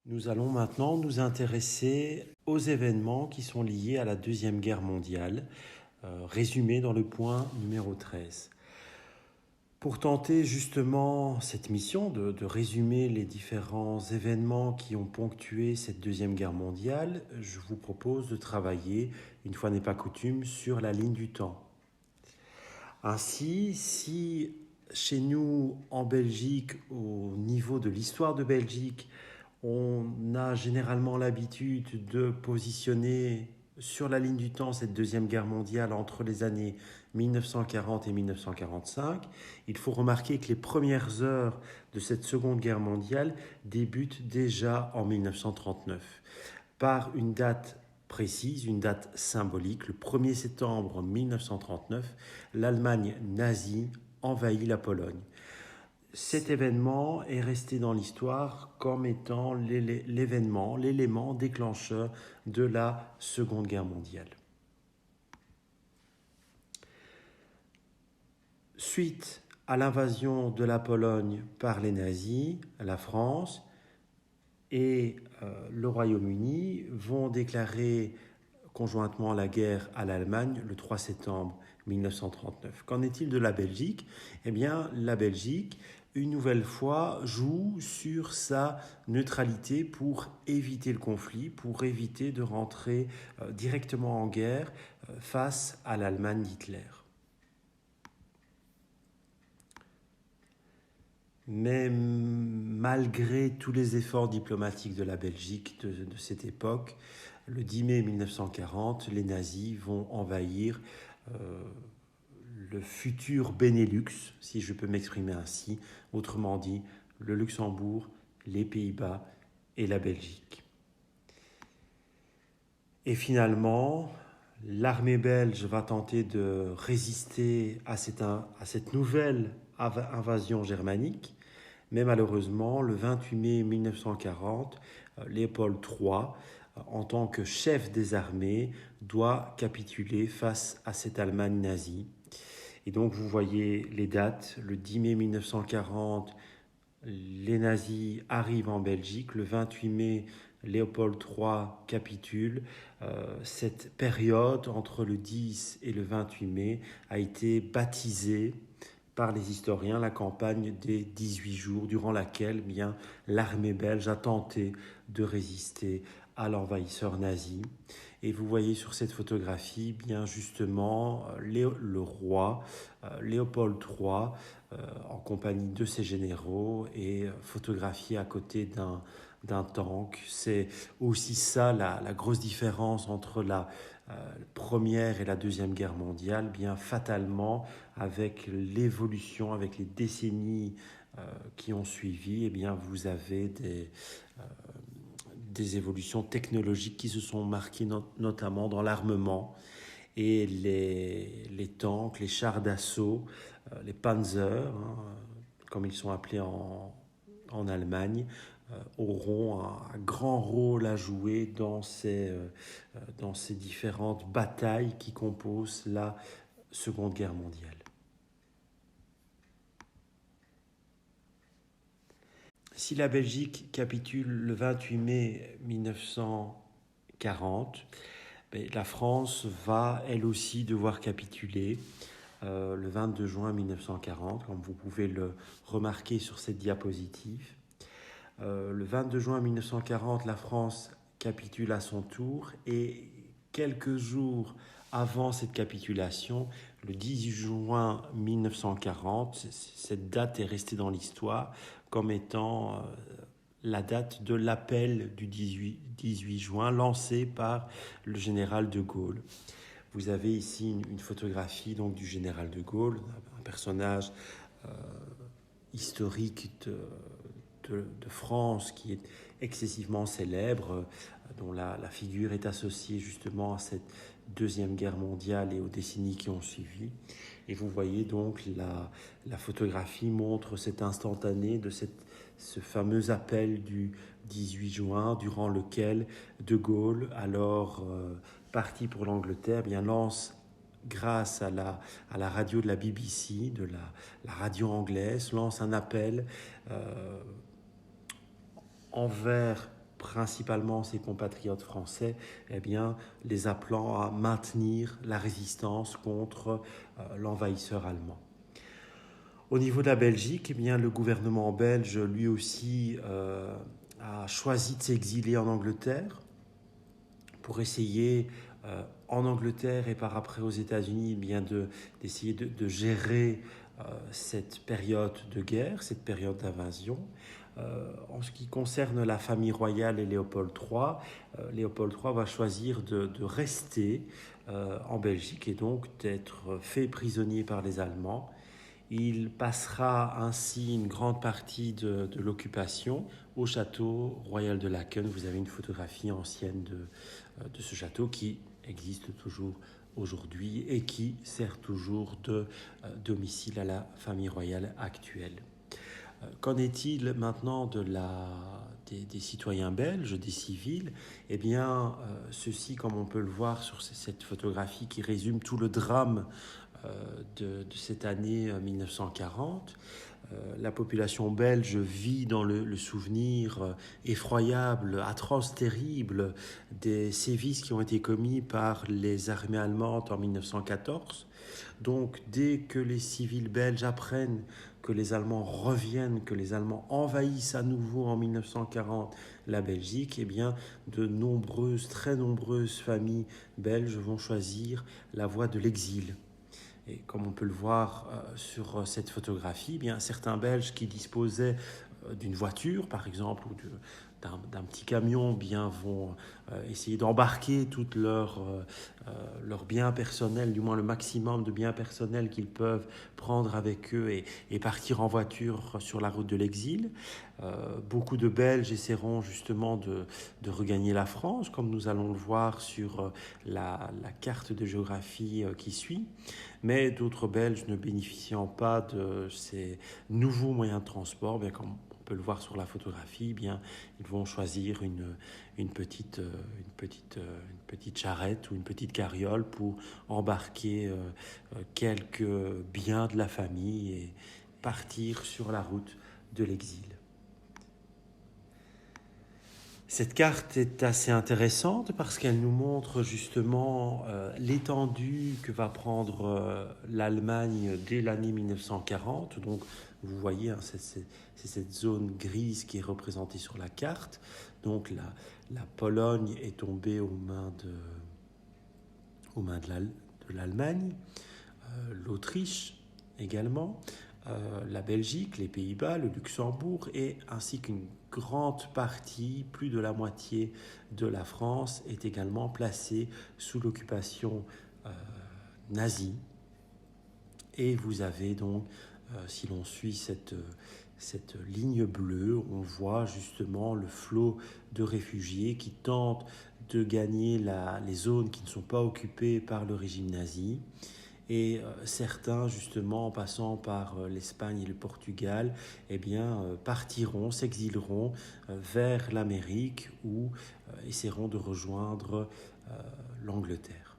Nous allons maintenant nous intéresser aux événements qui sont liés à la Deuxième Guerre mondiale, résumés dans le point numéro 13. Pour tenter justement cette mission de résumer les différents événements qui ont ponctué cette Deuxième Guerre mondiale, je vous propose de travailler, une fois n'est pas coutume, sur la ligne du temps. Ainsi, si chez nous en Belgique, au niveau de l'histoire de Belgique, on a généralement l'habitude de positionner sur la ligne du temps cette Deuxième Guerre mondiale entre les années 1940 et 1945. Il faut remarquer que les premières heures de cette Seconde Guerre mondiale débutent déjà en 1939 par une date précise, une date symbolique. Le 1er septembre 1939, l'Allemagne nazie envahit la Pologne. Cet événement est resté dans l'histoire comme étant l'élément déclencheur de la Seconde Guerre mondiale. Suite à l'invasion de la Pologne par les nazis, la France et le Royaume-Uni vont déclarer conjointement la guerre à l'Allemagne le 3 septembre 1939. Qu'en est-il de la Belgique ? Eh bien, la Belgique, une nouvelle fois, joue sur sa neutralité pour éviter le conflit, pour éviter de rentrer directement en guerre face à l'Allemagne d'Hitler. Mais malgré tous les efforts diplomatiques de la Belgique de cette époque, le 10 mai 1940, les nazis vont envahir le futur Benelux, si je peux m'exprimer ainsi, autrement dit, le Luxembourg, les Pays-Bas et la Belgique. Et finalement, l'armée belge va tenter de résister à cette nouvelle invasion germanique, mais malheureusement, le 28 mai 1940, Léopold III, en tant que chef des armées, doit capituler face à cette Allemagne nazie. Et donc vous voyez les dates, le 10 mai 1940, les nazis arrivent en Belgique, le 28 mai, Léopold III capitule. Cette période entre le 10 et le 28 mai a été baptisée par les historiens la campagne des 18 jours, durant laquelle bien, l'armée belge a tenté de résister à l'envahisseur nazi. Et vous voyez sur cette photographie bien justement le roi Léopold III en compagnie de ses généraux et photographié à côté d'un tank. C'est aussi ça la grosse différence entre la Première et la Deuxième Guerre mondiale, bien fatalement, avec l'évolution, avec les décennies qui ont suivi, eh bien, vous avez des évolutions technologiques qui se sont marquées notamment dans l'armement et les tanks, les chars d'assaut, les Panzer, comme ils sont appelés en Allemagne, auront un grand rôle à jouer dans ces différentes batailles qui composent la Seconde Guerre mondiale. Si la Belgique capitule le 28 mai 1940, la France va elle aussi devoir capituler le 22 juin 1940, comme vous pouvez le remarquer sur cette diapositive. Le 22 juin 1940, la France capitule à son tour et quelques jours avant cette capitulation, le 18 juin 1940, cette date est restée dans l'histoire comme étant la date de l'appel du 18 juin lancé par le général de Gaulle. Vous avez ici une photographie donc, du général de Gaulle, un personnage historique de France qui est excessivement célèbre, dont la figure est associée justement à cette Deuxième Guerre mondiale et aux décennies qui ont suivi. Et vous voyez donc la photographie montre cet instantané de ce fameux appel du 18 juin, durant lequel De Gaulle, alors parti pour l'Angleterre, bien lance grâce à la radio de la BBC, de la radio anglaise, lance un appel envers principalement ses compatriotes français, eh bien, les appelant à maintenir la résistance contre l'envahisseur allemand. Au niveau de la Belgique, eh bien, le gouvernement belge, lui aussi, a choisi de s'exiler en Angleterre pour essayer, en Angleterre et par après aux États-Unis, eh bien, d'essayer de gérer cette période de guerre, cette période d'invasion. En ce qui concerne la famille royale et Léopold III va choisir de rester en Belgique et donc d'être fait prisonnier par les Allemands. Il passera ainsi une grande partie de l'occupation au château royal de Laeken. Vous avez une photographie ancienne de ce château qui existe toujours aujourd'hui et qui sert toujours de domicile à la famille royale actuelle. Qu'en est-il maintenant des citoyens belges, des civils? Eh bien, ceux-ci, comme on peut le voir sur cette photographie qui résume tout le drame de cette année 1940, la population belge vit dans le souvenir effroyable, atroce, terrible des sévices qui ont été commis par les armées allemandes en 1914. Donc, dès que les civils belges apprennent que les Allemands reviennent, que les Allemands envahissent à nouveau en 1940 la Belgique, eh bien, très nombreuses familles belges vont choisir la voie de l'exil. Et comme on peut le voir sur cette photographie, eh bien, certains Belges qui disposaient d'une voiture, par exemple, ou d'un petit camion, bien, vont essayer d'embarquer tous leurs biens personnels, du moins le maximum de biens personnels qu'ils peuvent prendre avec eux et partir en voiture sur la route de l'exil. Beaucoup de Belges essaieront justement de regagner la France, comme nous allons le voir sur la carte de géographie qui suit. Mais d'autres Belges ne bénéficiant pas de ces nouveaux moyens de transport, bien, comme on peut le voir sur la photographie, bien, ils vont choisir une petite charrette ou une petite carriole pour embarquer quelques biens de la famille et partir sur la route de l'exil. Cette carte est assez intéressante parce qu'elle nous montre justement l'étendue que va prendre l'Allemagne dès l'année 1940. Donc, vous voyez, hein, c'est cette zone grise qui est représentée sur la carte. Donc, la Pologne est tombée aux mains de l'Allemagne, l'Autriche également, la Belgique, les Pays-Bas, le Luxembourg et ainsi qu'une grande partie, plus de la moitié de la France est également placée sous l'occupation nazie. Et vous avez donc, si l'on suit cette ligne bleue, on voit justement le flot de réfugiés qui tentent de gagner les zones qui ne sont pas occupées par le régime nazi. Et certains, justement, en passant par l'Espagne et le Portugal, eh bien, partiront, s'exileront vers l'Amérique ou essaieront de rejoindre l'Angleterre.